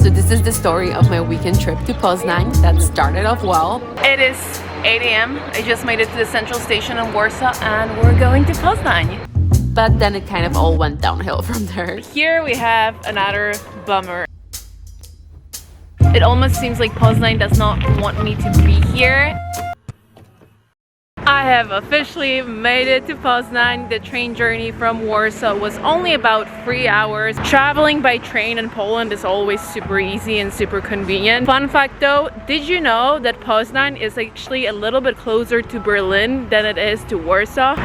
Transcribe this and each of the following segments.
So this is the story of my weekend trip to Poznań that started off well. It is 8 a.m. I just made it to the central station in Warsaw and we're going to Poznań. But then it kind of all went downhill from there. Here we have another bummer. It almost seems like Poznań does not want me to be here. I have officially made it to Poznań. The train journey from Warsaw was only about 3 hours. Traveling by train in Poland is always super easy and super convenient. Fun fact though, did you know that Poznań is actually a little bit closer to Berlin than it is to Warsaw?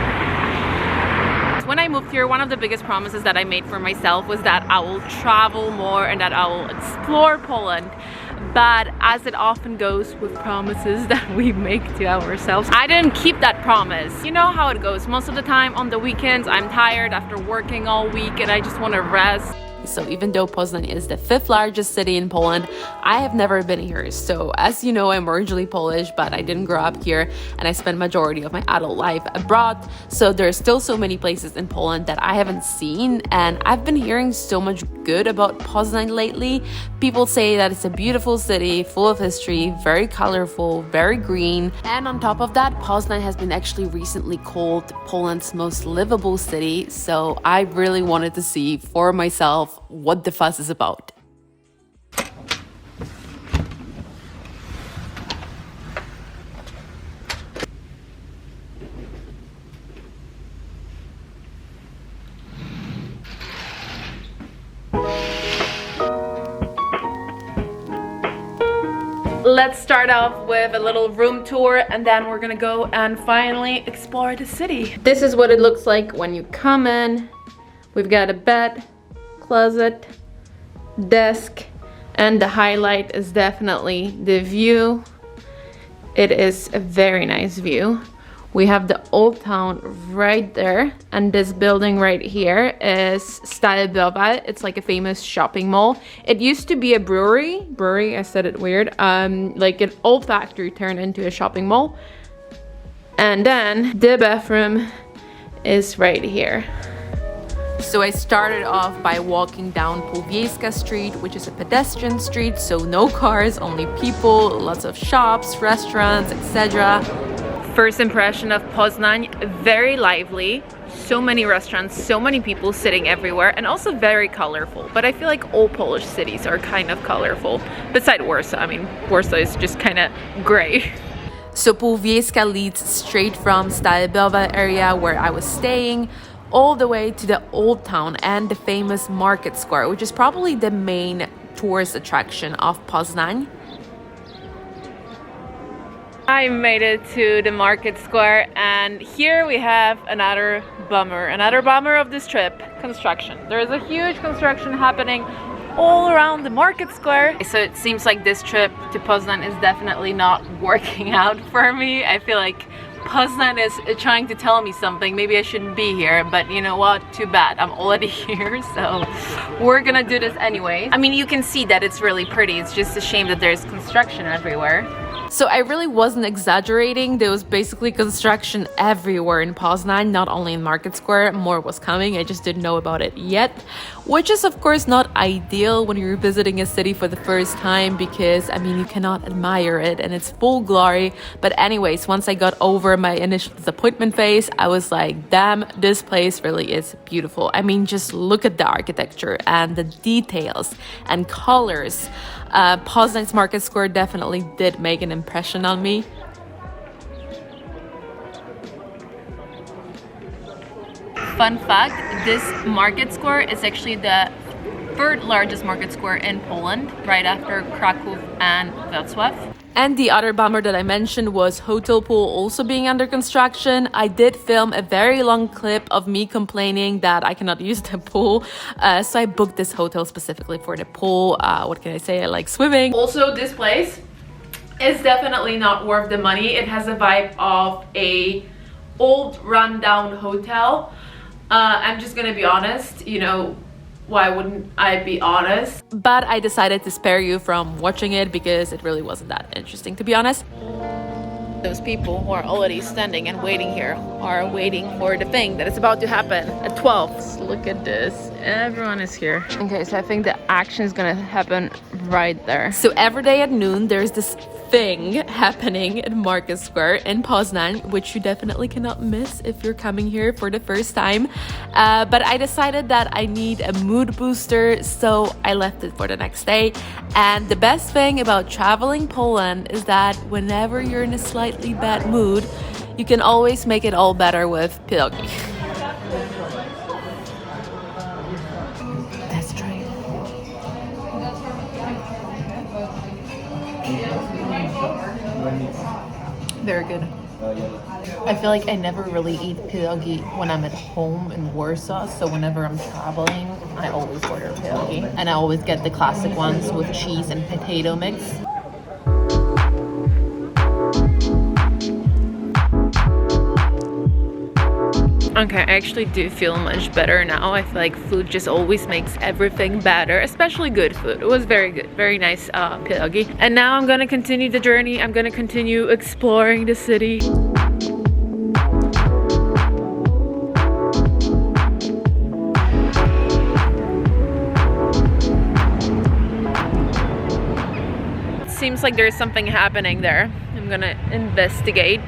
When I moved here, one of the biggest promises that I made for myself was that I will travel more and that I will explore Poland. But as it often goes with promises that we make to ourselves, I didn't keep that promise. You know how it goes. Most of the time on the weekends, I'm tired after working all week and I just want to rest. So even though Poznań is the 5th largest city in Poland, I have never been here. So as you know, I'm originally Polish, but I didn't grow up here and I spent majority of my adult life abroad. So there's still so many places in Poland that I haven't seen, and I've been hearing so much good about Poznań lately. People say that it's a beautiful city, full of history, very colorful, very green. And on top of that, Poznań has been actually recently called Poland's most livable city. So I really wanted to see for myself what the fuss is about. Let's start off with a little room tour and then we're gonna go and finally explore the city. This is what it looks like when you come in. We've got a bed, closet, desk, and the highlight is definitely the view. It is a very nice view. We have the old town right there, and this building right here is Stare Browar. It's like a famous shopping mall. It used to be a brewery, I said it weird, like an old factory turned into a shopping mall. And then the bathroom is right here. So I started off by walking down Półwiejska street, which is a pedestrian street, so no cars, only people, lots of shops, restaurants, etc. First impression of Poznań, very lively, so many restaurants, so many people sitting everywhere, and also very colorful. But I feel like all Polish cities are kind of colorful, beside Warsaw. I mean, Warsaw is just kind of gray. So Półwiejska leads straight from Stare Browar area where I was staying, all the way to the old town and the famous market square, which is probably the main tourist attraction of Poznań. I made it to the market square, and here we have another bummer of this trip: construction. There is a huge construction happening all around the market square. So it seems like this trip to Poznań is definitely not working out for me. I feel like Poznań is trying to tell me something. Maybe I shouldn't be here, but you know what? Too bad. I'm already here, so we're gonna do this anyway. I mean, you can see that it's really pretty. It's just a shame that there's construction everywhere. So I really wasn't exaggerating. There was basically construction everywhere in Poznań, not only in Market Square. More was coming. I just didn't know about it yet, which is of course not ideal when you're visiting a city for the first time, because I mean, you cannot admire it in its full glory. But anyways, once I got over my initial disappointment phase, I was like, damn, this place really is beautiful. I mean, just look at the architecture and the details and colors. Poznań's Market Square definitely did make an impression on me. Fun fact, this market square is actually the 3rd largest market square in Poland, right after Kraków and Wrocław. And the other bummer that I mentioned was hotel pool also being under construction. I did film a very long clip of me complaining that I cannot use the pool. So I booked this hotel specifically for the pool. What can I say? I like swimming. Also, this place is definitely not worth the money. It has a vibe of a old rundown hotel. I'm just gonna be honest, you know, why wouldn't I be honest? But I decided to spare you from watching it because it really wasn't that interesting, to be honest. Those people who are already standing and waiting here are waiting for the thing that is about to happen at 12. Look at this. Everyone is here. Okay, so I think the action is gonna happen right there. So every day at noon, there's this thing happening in Market Square in Poznań, which you definitely cannot miss if you're coming here for the first time. But I decided that I need a mood booster, so I left it for the next day. And the best thing about traveling Poland is that whenever you're in a slightly bad mood, you can always make it all better with pierogi. Let's try it. Very good. I feel like I never really eat pierogi when I'm at home in Warsaw, so whenever I'm traveling, I always order pierogi. And I always get the classic ones with cheese and potato mix. Okay, I actually do feel much better now. I feel like food just always makes everything better, especially good food. It was very good, very nice pierogi. And now I'm gonna continue the journey. I'm gonna continue exploring the city. It seems like there's something happening there. I'm gonna investigate.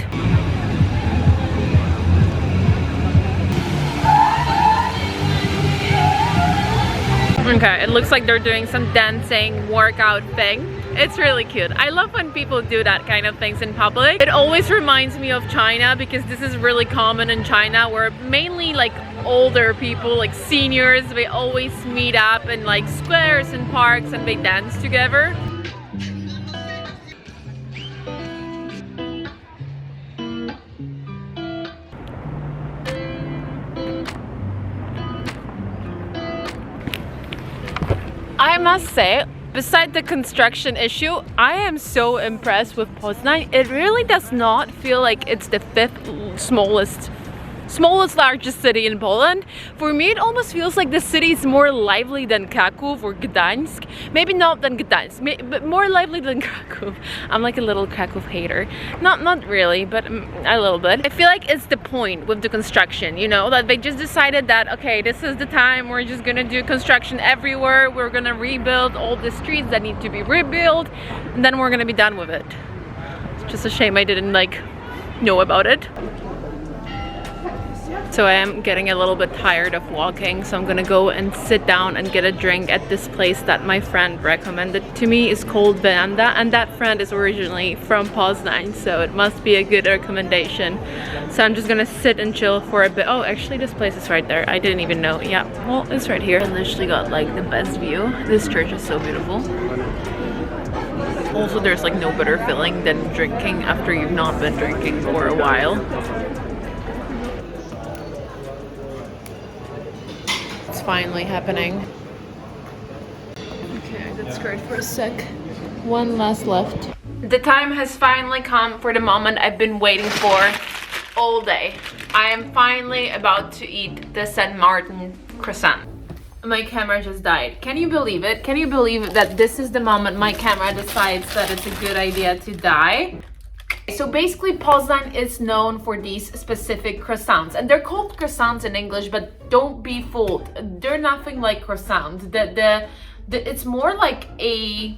Okay, it looks like they're doing some dancing workout thing. It's really cute. I love when people do that kind of things in public. It always reminds me of China, because this is really common in China, where mainly like older people, like seniors, they always meet up in like squares and parks and they dance together. I must say, beside the construction issue, I am so impressed with Poznań. It really does not feel like it's the fifth smallest largest city in Poland. For me, it almost feels like the city is more lively than Kraków or Gdańsk. Maybe not than Gdańsk, but more lively than Kraków. I'm like a little Kraków hater. Not really, but a little bit. I feel like it's the point with the construction, you know, that they just decided that, okay, this is the time, we're just gonna do construction everywhere. We're gonna rebuild all the streets that need to be rebuilt, and then we're gonna be done with it. It's just a shame I didn't like know about it. So I am getting a little bit tired of walking, so I'm gonna go and sit down and get a drink at this place that my friend recommended to me. It's called Veranda, and that friend is originally from Poznań, so it must be a good recommendation. So I'm just gonna sit and chill for a bit. Oh, actually this place is right there. I didn't even know. Yeah, well, it's right here. I literally got like the best view. This church is so beautiful. Also, there's like no better feeling than drinking after you've not been drinking for a while. Finally happening. Okay, I got scared for a sec. One last left. The time has finally come for the moment I've been waiting for all day. I am finally about to eat the St. Martin croissant. My camera just died. Can you believe it? Can you believe that this is the moment my camera decides that it's a good idea to die? So basically, Poznań is known for these specific croissants, and they're called croissants in English, but don't be fooled. They're nothing like croissants. It's more like a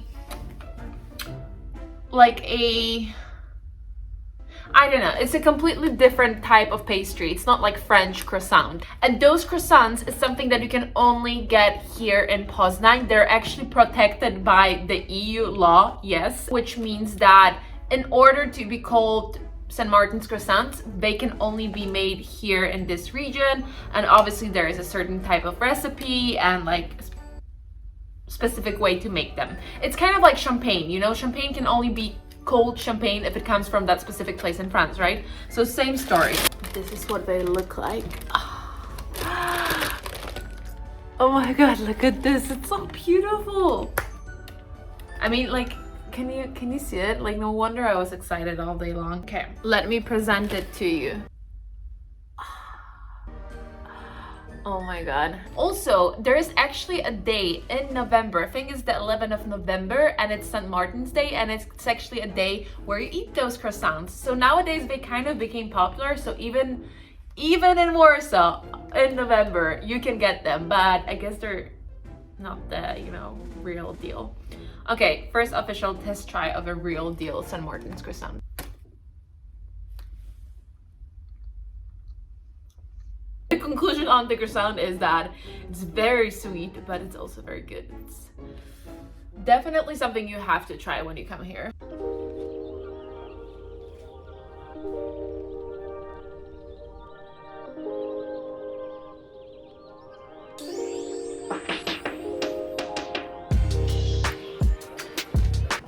I don't know, it's a completely different type of pastry. It's not like French croissant. And those croissants is something that you can only get here in Poznań. They're actually protected by the EU law, yes, which means that in order to be called St. Martin's croissants, they can only be made here in this region. And obviously there is a certain type of recipe and like specific way to make them. It's kind of like champagne, you know, champagne can only be called champagne if it comes from that specific place in France, right? So same story. This is what they look like. Oh my god, look at this, it's so beautiful. I mean, like, can you see it? Like, no wonder I was excited all day long. Okay, let me present it to you. Oh my god. Also, there is actually a day in November, I think it's the 11th of November, and it's St. Martin's Day, and it's actually a day where you eat those croissants. So nowadays they kind of became popular, so even Even in Warsaw in November, you can get them, but I guess they're not the, you know, real deal. Okay, first official test try of a real deal St. Martin's croissant. The conclusion on the croissant is that it's very sweet, but it's also very good. It's definitely something you have to try when you come here.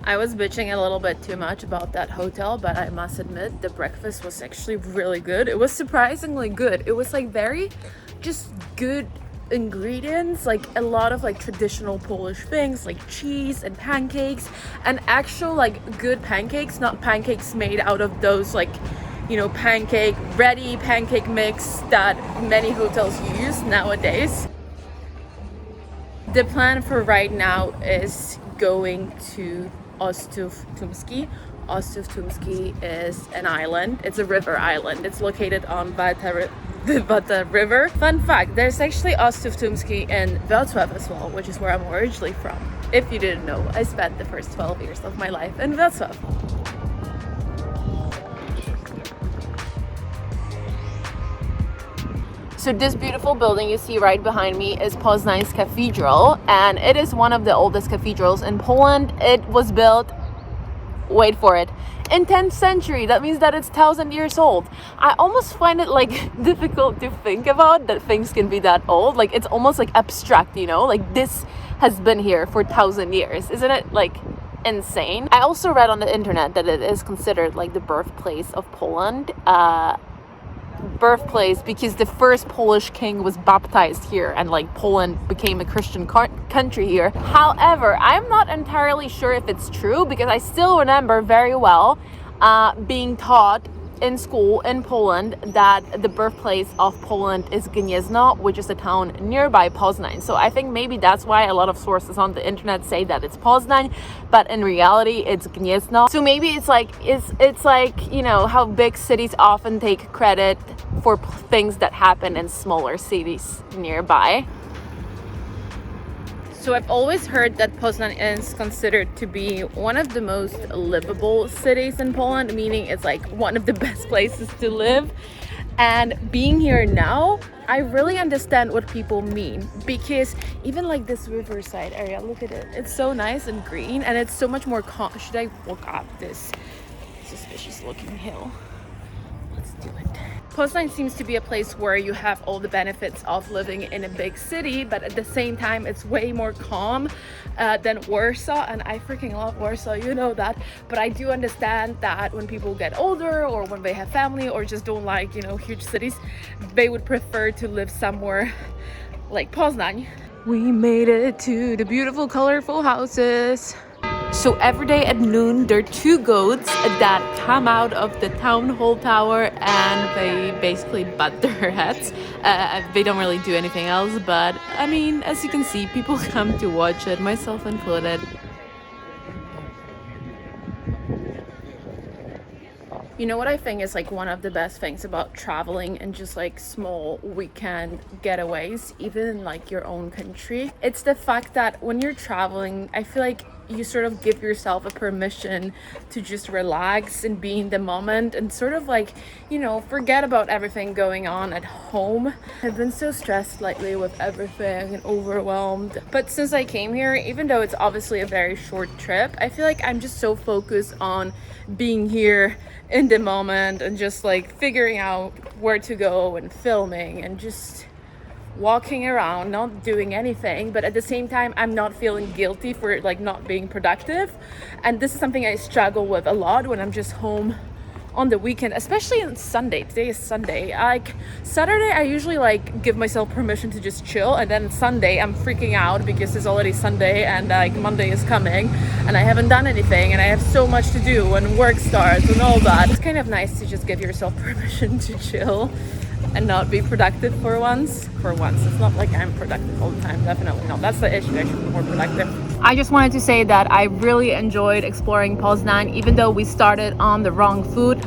I was bitching a little bit too much about that hotel, but I must admit the breakfast was actually really good. It was surprisingly good. It was like very just good ingredients, like a lot of like traditional Polish things like cheese and pancakes, and actual like good pancakes, not pancakes made out of those like, you know, ready pancake mix that many hotels use nowadays. The plan for right now is going to Ostów Tumski. Ostów Tumski is an island. It's a river island. It's located on the Vata River. Fun fact, there's actually Ostów Tumski in Wrocław as well, which is where I'm originally from. If you didn't know, I spent the first 12 years of my life in Wrocław. So this beautiful building you see right behind me is Poznań Cathedral, and it is one of the oldest cathedrals in Poland. It was built, wait for it, in 10th century. That means that it's 1,000 years old. I almost find it like difficult to think about that things can be that old. Like it's almost like abstract, you know, like this has been here for 1,000 years. Isn't it like insane? I also read on the internet that it is considered like the birthplace of Poland. Birthplace because the first Polish king was baptized here and like Poland became a Christian country here. However, I'm not entirely sure if it's true because I still remember very well being taught in school in Poland that the birthplace of Poland is Gniezno, which is a town nearby Poznań. So I think maybe that's why a lot of sources on the internet say that it's Poznań, but in reality it's Gniezno. So maybe it's like you know how big cities often take credit for things that happen in smaller cities nearby. So I've always heard that Poznań is considered to be one of the most livable cities in Poland, meaning it's like one of the best places to live. And being here now, I really understand what people mean, because even like this riverside area, look at it. It's so nice and green, and it's so much more calm. Should I walk up this suspicious looking hill? Let's do it. Poznań seems to be a place where you have all the benefits of living in a big city, but at the same time it's way more calm than Warsaw, and I freaking love Warsaw, you know that. But I do understand that when people get older or when they have family or just don't like, you know, huge cities, they would prefer to live somewhere like Poznań. We made it to the beautiful colorful houses. So every day at noon, there are two goats that come out of the town hall tower and they basically butt their heads. They don't really do anything else, but I mean, as you can see, people come to watch it, myself included. You know what I think is like one of the best things about traveling and just like small weekend getaways, even in like your own country? It's the fact that when you're traveling, I feel like you sort of give yourself a permission to just relax and be in the moment and sort of like, you know, forget about everything going on at home. I've been so stressed lately with everything and overwhelmed. But since I came here, even though it's obviously a very short trip, I feel like I'm just so focused on being here in the moment and just like figuring out where to go and filming and just walking around, not doing anything, but at the same time I'm not feeling guilty for like not being productive. And this is something I struggle with a lot when I'm just home on the weekend, especially on Sunday. Today is Sunday. Like Saturday I usually like give myself permission to just chill, and then Sunday I'm freaking out because it's already Sunday and like Monday is coming and I haven't done anything and I have so much to do and work starts and all that. It's kind of nice to just give yourself permission to chill and not be productive for once. It's not like I'm productive all the time, definitely not. That's the issue. I should be more productive. I just wanted to say that I really enjoyed exploring Poznań, even though we started on the wrong foot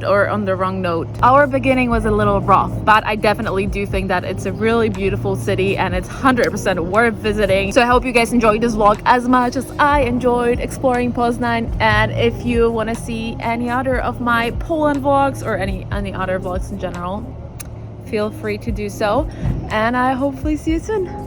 or on the wrong note. Our beginning was a little rough, but I definitely do think that it's a really beautiful city and it's 100% worth visiting. So I hope you guys enjoyed this vlog as much as I enjoyed exploring Poznań. And if you want to see any other of my Poland vlogs or any other vlogs in general, feel free to do so. And I hopefully see you soon.